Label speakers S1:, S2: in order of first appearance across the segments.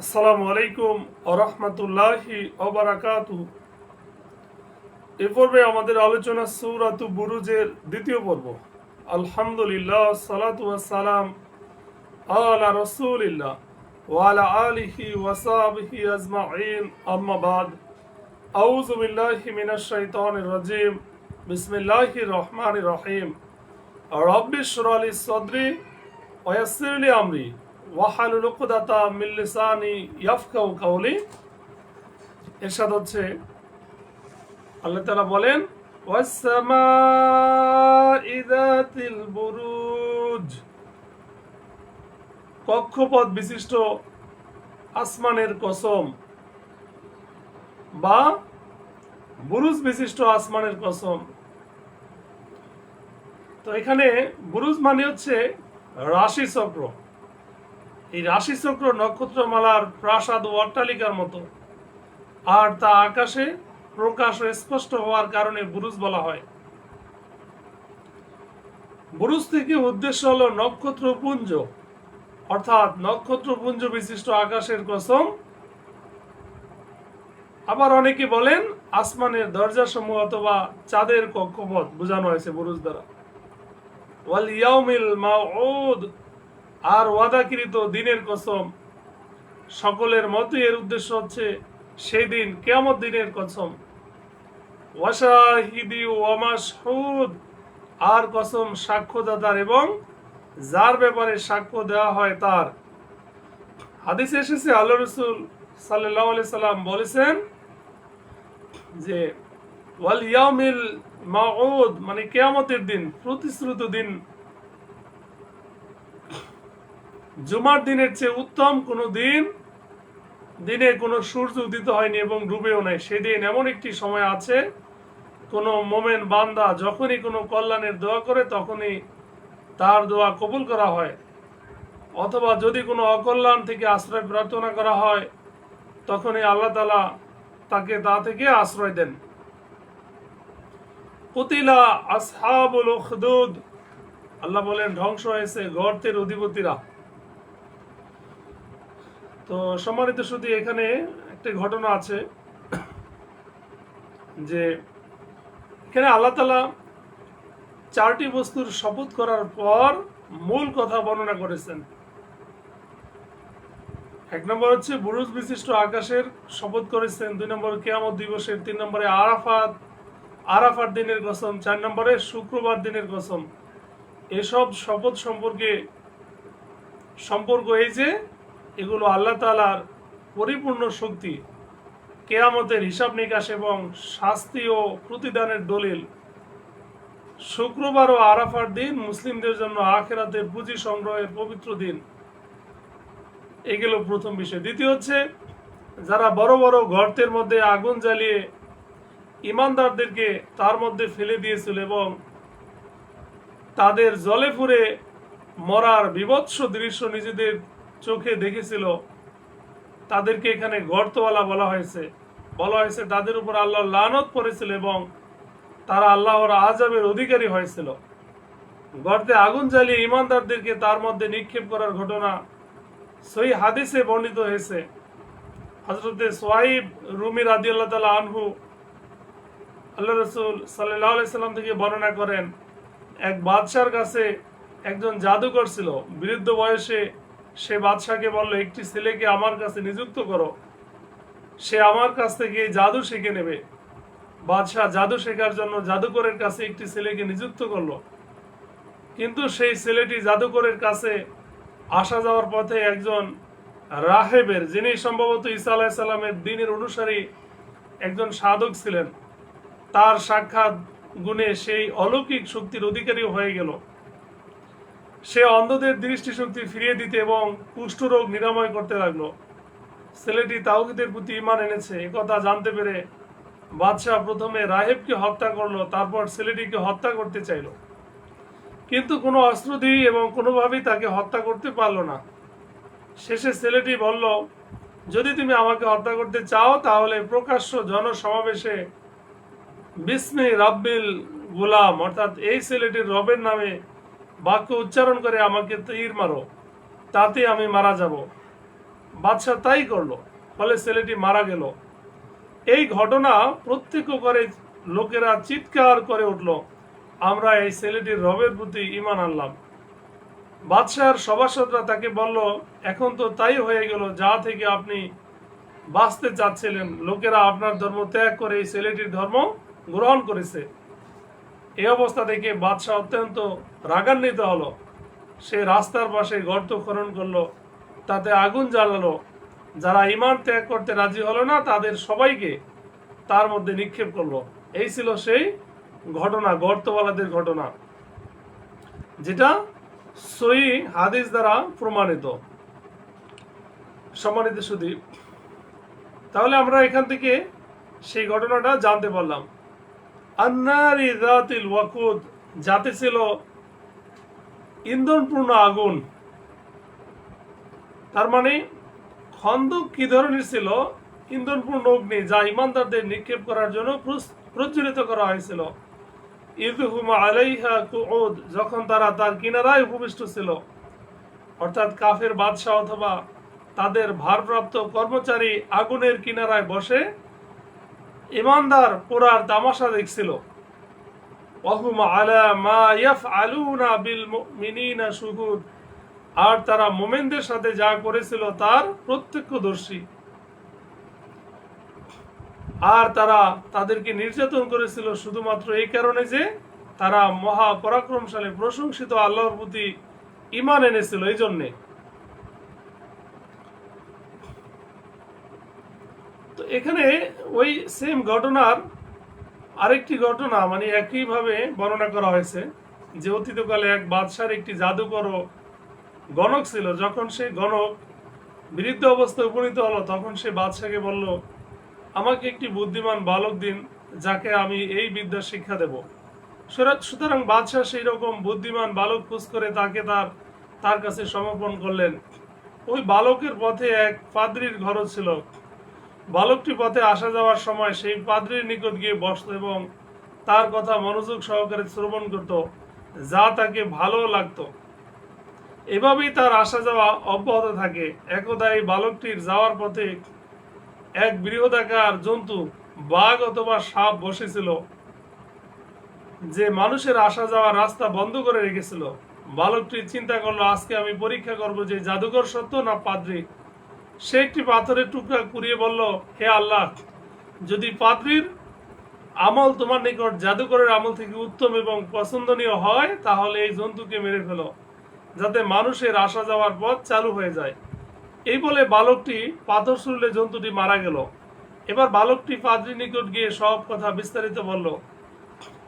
S1: আসসালামু আলাইকুম ওরহমতুল্লাহি ওবারাকাতুহু। এ পর্বে আমাদের আলোচনা সূরাতু বুরুজের দ্বিতীয় পর্ব। আলহামদুলিল্লাহ, সালাতু ওয়াসসালাম আলা রাসূলিল্লাহ ওয়া আলা আলিহি ওয়া সাহবিহি আজমাইন, আম্মা বাদ। আউযু বিল্লাহি মিনাশ শাইতানির রাজিম। বিসমিল্লাহির রহমানির রহিম। রব্বি ইশরাহ লি সাদরি ওয়া ইয়াসসির লি আমরি ওয়াহলুল উকদাতাম মিন লিসানি ইয়াফকাহু কাওলি। এরশাদ হচ্ছে, আল্লাহ তাআলা বলেন, ওয়াস-সামাই যাতিল বুরুজ, কক্ষপথ বিশিষ্ট আসমানের কসম, বা বুরুজ বিশিষ্ট আসমানের কসম। তো এখানে বুরুজ মানে হচ্ছে রাশি চক্র। এই রাশি চক্র নক্ষত্রমালার প্রাসাদ ও অট্টালিকার মতো, আর তা আকাশে প্রকাশ ও স্পষ্ট হওয়ার কারণে বুরুজ বলা হয়। বুরুজ থেকে উদ্দেশ্য হলো নক্ষত্রপুঞ্জ, অর্থাৎ নক্ষত্রপুঞ্জ বিশিষ্ট আকাশের কসম। আবার অনেকে বলেন আসমানের দরজা সমূহ অথবা চাঁদের কক্ষপথ বোঝানো হয়েছে বুরুজ দ্বারা। ওয়াল ইয়াউমিল মাউউদ, আর ওয়াদাকৃত দিনের কসম। সকলের মতে এর উদ্দেশ্য হচ্ছে সেই দিন, কিয়ামত দিনের কসম। ওয়াশাহিদি ওয়া মাশহুদ, আর কসম সাক্ষ্যদাতার এবং যার ব্যাপারে সাক্ষ্য দেওয়া হয় তার। হাদিসে এসেছে, আল্লাহ রাসূল সাল্লাল্লাহু আলাইহি সাল্লাম বলেছেন যে ওয়াল ইয়াউমিল মাউউদ মানে কিয়ামতের দিন, প্রতিশ্রুত দিন, জুমার দিনের চেয়ে উত্তম কোনো দিনে কোনো সূর্য উদিত হয়নি এবং ডুবেও নাই। সেদিন এমন একটি সময় আছে, কোনো মোমেন বান্দা যখনই কোনো কল্যাণের দোয়া করে তখনই তার দোয়া কবুল করা হয়, অথবা যদি কোনো অকল্যাণ থেকে আশ্রয় প্রার্থনা করা হয় তখনই আল্লাহ তাআলা তাকে তা থেকে আশ্রয় দেন। কুতিলা আসহাবুল উখদুদ, আল্লাহ বলেন ধ্বংস হয়েছে গর্তের অধিপতিরা। তো সম্মানিত শুধু এখানে একটা ঘটনা আছে যে এখানে আল্লাহ তাআলা চারটি বস্তুর শপথ করার পর মূল কথা বর্ণনা করেছেন। এক নম্বর হচ্ছে বুরুজ বিশিষ্ট আকাশের শপথ করেছেন, দুই নম্বর কিয়ামত দিবসের, তিন নম্বরে আরাফাত দিনের কসম, চার নম্বরে শুক্রবার দিনের কসম। এসব শপথ সম্পর্ক এই যে এগুলো আল্লাহ তাআলার পরিপূর্ণ শক্তি, কিয়ামতের হিসাব নিকাশ এবং শাস্তি ও প্রতিদানের দলিল। শুক্রবার ও আরাফার দিন মুসলিমদের জন্য আখিরাতের পুঁজি সংগ্রহের পবিত্র দিন। এগুলো প্রথম বিষয়। দ্বিতীয় হচ্ছে, যারা বড় বড় গর্তের মধ্যে আগুন জ্বালিয়ে ইমানদারদেরকে তার মধ্যে ফেলে দিয়েছিল এবং তাদের জলে পুড়ে মরার বিভৎস দৃশ্য নিজেদের চোখে দেখেছিল, তাদেরকে এখানে গর্তওয়ালা বলা হয়েছে। তাদের উপর আল্লাহর লানত পড়েছিল এবং তারা আল্লাহর আযাবের অধিকারী হয়েছিল। গর্তে আগুন জ্বালিয়ে ইমানদারদেরকে তার মধ্যে নিক্ষেপ করার ঘটনা সহিহ হাদিসে বর্ণিত হয়েছে। হযরতে সুহাইব রুমি রাদিয়াল্লাহু তাআলা আনহু আল্লাহ রাসূল সাল্লাল্লাহু আলাইহি সাল্লাম থেকে বর্ণনা করেন, এক বাদশার কাছে একজন জাদুকর ছিল। বৃদ্ধ বয়সে সে বাদশাকে বলল, একটি ছেলেকে আমার কাছে নিযুক্ত করো, সে আমার কাছ থেকে জাদু শিখে নেবে। বাদশাহ জাদু শেখার জন্য জাদুকরের কাছে একটি ছেলেকে নিযুক্ত করলো। কিন্তু সেই ছেলেটি জাদুকরের কাছে আসা যাওয়ার পথে একজন রাহেবের, যিনি সম্ভবত ঈসা আলাইহিস সালামের দ্বীনের অনুসারী একজন সাধক ছিলেন, তার সাক্ষাৎ গুণে সেই অলৌকিক শক্তির অধিকারী হয়ে গেল। সে অন্ধদের দৃষ্টিশক্তি ফিরিয়ে দিতে এবং কুষ্ঠরোগ নিরাময় করতে লাগলো। ছেলেটি তাওহীদের প্রতি ঈমান এনেছে একথা জানতে পেরে বাদশাহ প্রথমে রাহেবকে হত্যা করলো, তারপর ছেলেটিকে হত্যা করতে চাইল, কিন্তু কোনো অস্ত্র দিয়ে এবং কোনোভাবেই তাকে হত্যা করতে পারলো না। শেষে ছেলেটি বলল, যদি তুমি আমাকে হত্যা করতে চাও তাহলে প্রকাশ্য জনসমাবেশে বিসমি রাব্বিল গুলাম, অর্থাৎ এই ছেলেটির রবের নামে বাক্য উচ্চারণ করে আমাকে তীর মারো, তাতে আমি মারা যাব। বাদশাহ তাই করলো, ফলে ছেলেটি মারা গেল। এই ঘটনা প্রত্যক্ষ করে লোকেরা চিৎকার করে উঠল, আমরা এই ছেলেটির রবের প্রতি ঈমান আনলাম। বাদশাহর সভাসদরা তাকে বলল, এখন তো তাই হয়ে গেল যা থেকে আপনি বাঁচতে চাচ্ছিলেন। লোকেরা আপনার ধর্ম ত্যাগ করে এই ছেলেটির ধর্ম গ্রহণ করেছে। এই অবস্থা দেখে বাদশাহ অত্যন্ত রাগান্বিত হলো। সে রাস্তার পাশে গর্ত খনন করলো, তাতে আগুন জ্বালালো। যারা ঈমান ত্যাগ করতে রাজি হলো না তাদের সবাইকে তার মধ্যে নিক্ষেপ করলো। এই ছিল সেই ঘটনা, গর্তওয়ালাদের ঘটনা, যেটা সহিহ হাদিস দ্বারা প্রমাণিত। সম্মানিত সুধী, তাহলে আমরা এখান থেকে সেই ঘটনাটা জানতে পারলাম। আন্নারি যাতিল ওয়াকুদ, যাতে ছিল ইন্ধনপূর্ণ আগুন। তার মানে খন্দক কি ধরনের ছিল? ইন্ধনপূর্ণ অগ্নি, যা ইমানদারদের নিক্ষেপ করার জন্য প্রজ্বলিত করা হয়েছিল। ইযহুম আলাইহা কুউদ, যখন তারা তার কিনারায় উপবিষ্ট ছিল। অর্থাৎ কাফের বাদশাহ অথবা তাদের ভারপ্রাপ্ত কর্মচারী আগুনের কিনারায় বসে ইমানদার পোড়ার তামাশা দেখছিল। ওয়াহুম আলা মা ইয়াফআলুনা বিল মুমিনিনা শুহুদ, আর তারা মুমিনদের সাথে যা করেছিল তার প্রত্যক্ষদর্শী। আর তারা তাদেরকে নির্যাতন করেছিল শুধুমাত্র এই কারণে যে তারা মহা পরাক্রমশালী প্রশংসিত আল্লাহর প্রতি ঈমান এনেছিল। এই জন্যে তো এখানে ওই সেম ঘটনার আরেকটি ঘটনা মানে একইভাবে বর্ণনা করা হয়েছে যে অতীতকালে এক বাদশার একটি জাদুকর গণক ছিল। যখন সে গণক বৃদ্ধ অবস্থায় উপনীত হলো, তখন সে বাদশাকে বলল, আমাকে একটি বুদ্ধিমান বালক দিন, যাকে আমি এই বিদ্যা শিক্ষা দেব। সুতরাং বাদশাহ সেই রকম বুদ্ধিমান বালক খোঁজ করে তাকে তার কাছে সমর্পণ করলেন। ওই বালকের পথে এক পাদ্রীর ঘর ছিল। বালকটি পথে আসা যাওয়ার সময় সেই পাদ্রীর নিকট গিয়ে বসত এবং তার কথা মনোযোগ সহকারে শ্রবণ করত, যা তাকে ভালো লাগতো। এভাবেই তার আসা যাওয়া অব্যাহত থাকে। একদা এই বালকটির যাওয়ার পথে এক বৃহদাকার জন্তু, বাঘ অথবা সাপ বসেছিল, যে মানুষের আসা যাওয়ার রাস্তা বন্ধ করে রেখেছিল। বালকটি চিন্তা করলো, আজকে আমি পরীক্ষা করব যে জাদুকর সত্য না পাদ্রী। সে একটি পাথরের টুকরা কুড়িয়ে বলল, হে আল্লাহ, যদি পাদ্রীর আমল তোমার নিকট জাদুকরের আমল থেকে উত্তম এবং পছন্দনীয় হয়, তাহলে এই জন্তুকে মেরে ফেলো, যাতে মানুষের আসা যাওয়ার পথ চালু হয়ে যায়। এই বলে বালকটি পাথর ছুড়লে জন্তুটি মারা গেল। এবার বালকটি পাদ্রীর নিকট গিয়ে সব কথা বিস্তারিত বলল।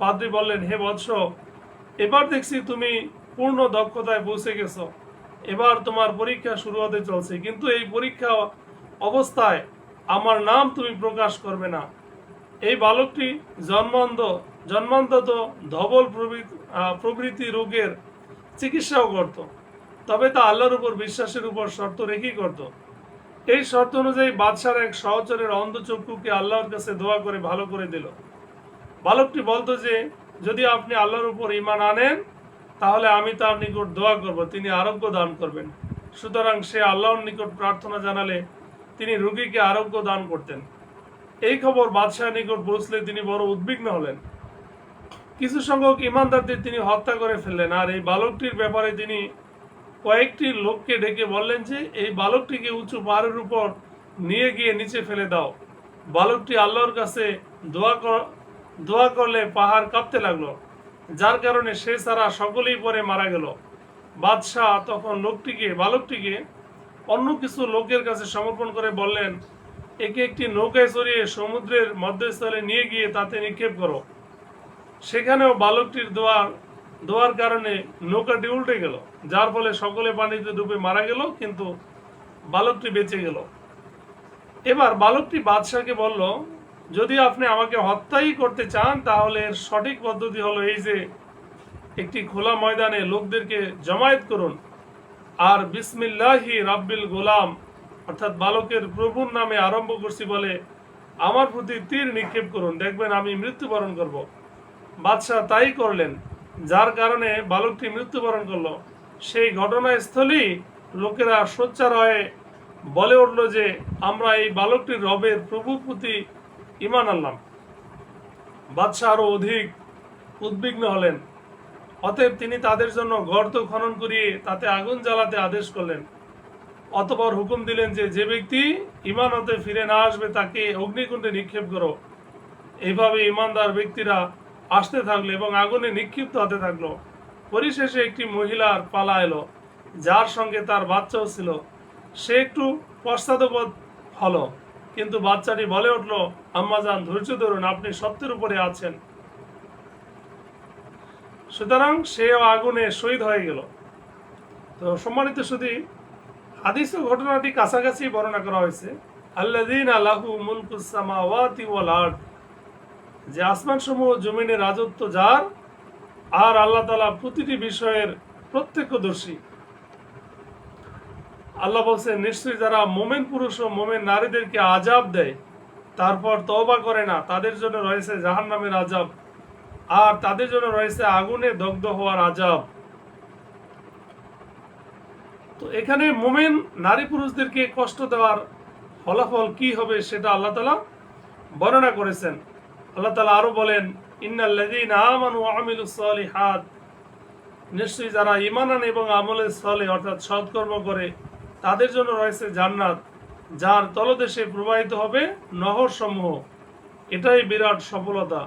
S1: পাদ্রী বললেন, হে বৎস, এবার দেখছি তুমি পূর্ণ দক্ষতায় পৌঁছে গেছো। এবার তোমার পরীক্ষা শুরু হতে চলছে, কিন্তু এই পরীক্ষা অবস্থায় আমার নাম তুমি প্রকাশ করবে না। এই বালকটি জন্মান্তত ধবল প্রভৃতি রোগের চিকিৎসাও করত, তবে তা আল্লাহর উপর বিশ্বাসের উপর শর্ত রেখেই করত। এই শর্ত অনুযায়ী বাদশার এক সহচরের অন্ধচক্ষুকে আল্লাহর কাছে দোয়া করে ভালো করে দিল। বালকটি বলতো যে, যদি আপনি আল্লাহর উপর ঈমান আনেন, তাহলে আমি তার নিকট দোয়া করব, তিনি আরোগ্য দান করবেন। সুতরাং সে আল্লাহর নিকট প্রার্থনা জানালে তিনি রোগীকে আরোগ্য দান করতেন। এই খবর বাদশাহের নিকট পৌঁছলে তিনি বড় উদ্বিগ্ন হলেন। কিছু সংখ্যক ইমানদারদের তিনি হত্যা করে ফেললেন। আর এই বালকটির ব্যাপারে তিনি কয়েকটি লোককে ডেকে বললেন যে, এই বালকটিকে উঁচু পাহাড়ের উপর নিয়ে গিয়ে নিচে ফেলে দাও। বালকটি আল্লাহর কাছে দোয়া করলে পাহাড় কাঁপতে লাগলো, যার কারণে সে ছাড়া সকলেই পরে মারা গেল। বাদশাহ তখন বালকটিকে অন্য কিছু লোকের কাছে সমর্পণ করে বললেন, একে একটি নৌকায় চড়িয়ে সমুদ্রের মধ্যস্থলে নিয়ে গিয়ে তাতে নিক্ষেপ করো। সেখানেও বালকটির দোয়ার কারণে নৌকাটি উল্টে গেল, যার ফলে সকলে পানিতে ডুবে মারা গেল, কিন্তু বালকটি বেঁচে গেল। এবার বালকটি বাদশাহকে বলল, যদি আপনি আমাকে হত্যাই করতে চান, তাহলে এর সঠিক পদ্ধতি হলো এই যে, একটি খোলা ময়দানে লোকদেরকে জমায়েত করুন, আর বিসমিল্লাহি রাব্বিল গোলাম, অর্থাৎ বালকের প্রভুর নামে আরম্ভ করছি বলে আমার প্রতি তীর নিক্ষেপ করুন, দেখবেন আমি মৃত্যুবরণ করব। বাদশাহ তাই করলেন, যার কারণে বালকটি মৃত্যুবরণ করলো। সেই ঘটনাস্থলেই লোকেরা সোচ্চার হয়ে বলে উঠল যে আমরা এই বালকটির রবের প্রভুর প্রতি ঈমান আনলাম। বাদশাহ আরো অধিক উদ্বিগ্ন হলেন। অতএব তিনি তাদের জন্য গর্ত খনন করিয়ে তাতে আগুন জ্বালাতে আদেশ করলেন। অতঃপর হুকুম দিলেন যে যে ব্যক্তি ঈমান হতে ফিরে না আসবে তাকে অগ্নিকুণ্ডে নিক্ষেপ করো। এইভাবে ঈমানদার ব্যক্তিরা আসতে থাকলো এবং আগুনে নিক্ষিপ্ত হতে থাকলো। পরিশেষে একটি মহিলার পালা এলো, যার সঙ্গে তার বাচ্চাও ছিল। সে একটু পশ্চাৎপদ হলো, কিন্তু বাচ্চাটি বলে উঠল, আম্মাজান ধৈর্য ধরুন, আপনি সত্যের উপরে আছেন। সুতরাং সেও আগুনে শহীদ হয়ে গেল। তো সম্মানিত শুধু হাদিস ও ঘটনাটি কাছাকাছি বর্ণনা করা হয়েছে। আল্লাযীনা লাহু মুলকুস সামাওয়াতি ওয়াল আরদ, যে আসমান সমূহ জমিনের রাজত্ব যার, আর আল্লাহ তাআলা প্রতিটি বিষয়ের প্রত্যক্ষদর্শী। আল্লাহ বলছেন, নিশ্চয়ই যারা মোমেন পুরুষ ও মোমেন নারীদেরকে আযাব দেয় তারপর তওবা করে না, তাদের জন্য রয়েছে জাহান্নামের আযাব, আর তাদের জন্য রয়েছে আগুনে দগ্ধ হওয়ার আযাব। তো এখানে মোমেন নারী পুরুষদেরকে কষ্ট দেওয়ার ফলাফল কি হবে সেটা আল্লাহ তাআলা বর্ণনা করেছেন। আল্লাহ তাআলা আরো বলেন, ইন্নাল্লাযীনা আমানু ওয়া আমিলুস সালিহাত, নিশ্চয়ই যারা ঈমান আনে এবং আমলে সালেহ অর্থাৎ সৎকর্ম করে তাদের জন্য রয়েছে জান্নাত, যার তলদেশে প্রবাহিত হবে নহর সমূহ। এটাই বিরাট সফলতা।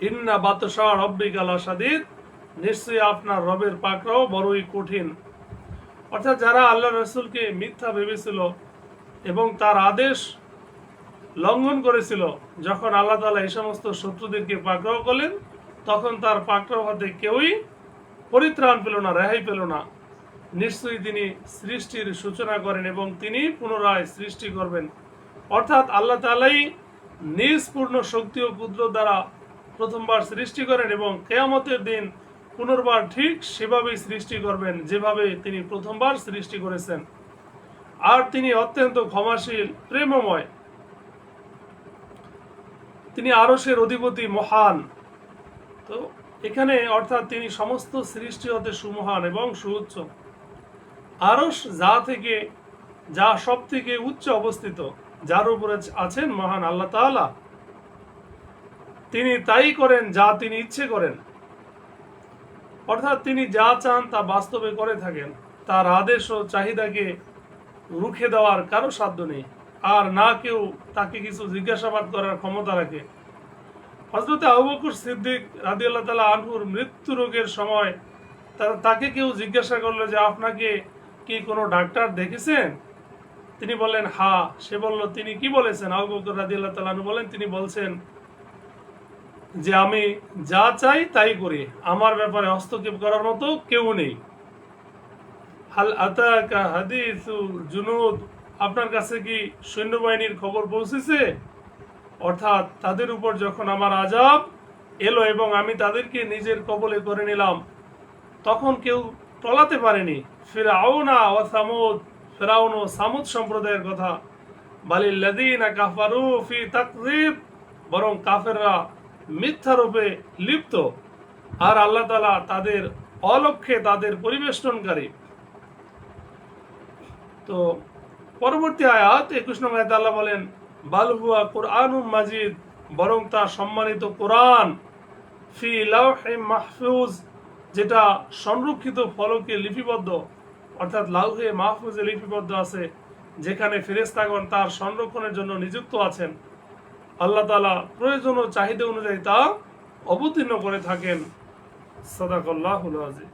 S1: ইন্না বাতশা রাব্বিকা লাশাদীদ, নিশ্চয়ই আপনার রবের পাকড়াও বড়ই কঠিন। অর্থাৎ যারা আল্লাহ রাসূলকে মিথ্যা ভেবেছিল এবং তার আদেশ লঙ্ঘন করেছিল, যখন আল্লাহ তাআলা এই সমস্ত শত্রুদেরকে পাকড়াও করলেন, তখন তার পাকড়াও হতে কেউই পরিত্রাণ পেল না, রেহাই পেল না। নিশ্চয়ই তিনি সৃষ্টির সূচনা করেন এবং তিনি পুনরায় সৃষ্টি করবেন। অর্থাৎ আল্লাহ তাআলাই নিজ পূর্ণ শক্তি ও কুদরত দ্বারা প্রথমবার সৃষ্টি করেন এবং কিয়ামতের দিন পুনর্বার ঠিক সেভাবেই সৃষ্টি করবেন যেভাবে তিনি প্রথমবার সৃষ্টি করেছেন। আর তিনি অত্যন্ত ক্ষমাশীল, প্রেমময়। তিনি আরশের অধিপতি, মহান। তো এখানে অর্থাৎ তিনি সমস্ত সৃষ্টি হতে সুমহান এবং সুউচ্চ। আরশ যা সব থেকে উচ্চ অবস্থিত, যার উপরে আছেন মহান আল্লাহ তাআলা। তিনি তাই করেন যা তিনি ইচ্ছে করেন, অর্থাৎ তিনি যা চান তা বাস্তবে করে থাকেন। তার আদেশ ও চাহিদাকে রুখে দেওয়ার কারো সাধ্য নেই, আর না কেউ তাকে কিছু জিজ্ঞাসাবাদ করার ক্ষমতা রাখে। হযরত আবু বকর সিদ্দিক রাদিয়াল্লাহু তাআলা আনহুর মৃত্যু রোগের সময় তাকে কেউ জিজ্ঞাসা করলো যে আপনাকে কি কোনো ডাক্তার দেখেছেন? তিনি বললেন হ্যাঁ। সে বলল, তিনি কি বলেছেন? আবু বকর রাদিয়াল্লাহু তাআলা আনহু বলেন, তিনি বলছেন যে আমি যা চাই তাই করি, আমার ব্যাপারে হস্তক্ষেপ করার মতো কেউ নেই। হাল আতাকা হাদিসুল জুনুদ, আপনার কাছে কি সৈন্যবাহিনীর খবর পৌঁছেছে? অর্থাৎ তাদের উপর যখন আমার আযাব এলো এবং আমি তাদেরকে নিজের কবলে করে নিলাম, তখন কেউ টলাতে পারেনি। ফিরআউন ও সামুদ, ফিরআউন ও সামুদ সম্প্রদায়ের কথা। বালিল্লাযীনা কাফারু ফি তাকযীব, বরং কাফেররা মিথ্যারূপে লিপ্ত, আর আল্লাহ তাআলা তাদের অলক্ষ্যে তাদের পরিবেষ্টনকারী। তো পরবর্তী আয়াত 21 নম্বর আয়াতে আল্লাহ বলেন, বাল হুয়া কুরআনুম মাজিদ, বরং তা সম্মানিত কোরআন, ফি লাওহিম মাহফুজ, যেটা সংরক্ষিত ফলকে লিপিবদ্ধ, অর্থাৎ লাউহে মাহফুজে লিপিবদ্ধ আছে, যেখানে ফেরেশতাগণ তার সংরক্ষণের জন্য নিযুক্ত আছেন। আল্লাহ তাআলা প্রয়োজন ও চাহিদা অনুযায়ী তা অবতীর্ণ করে থাকেন। সাদাকাল্লাহুল আযীম।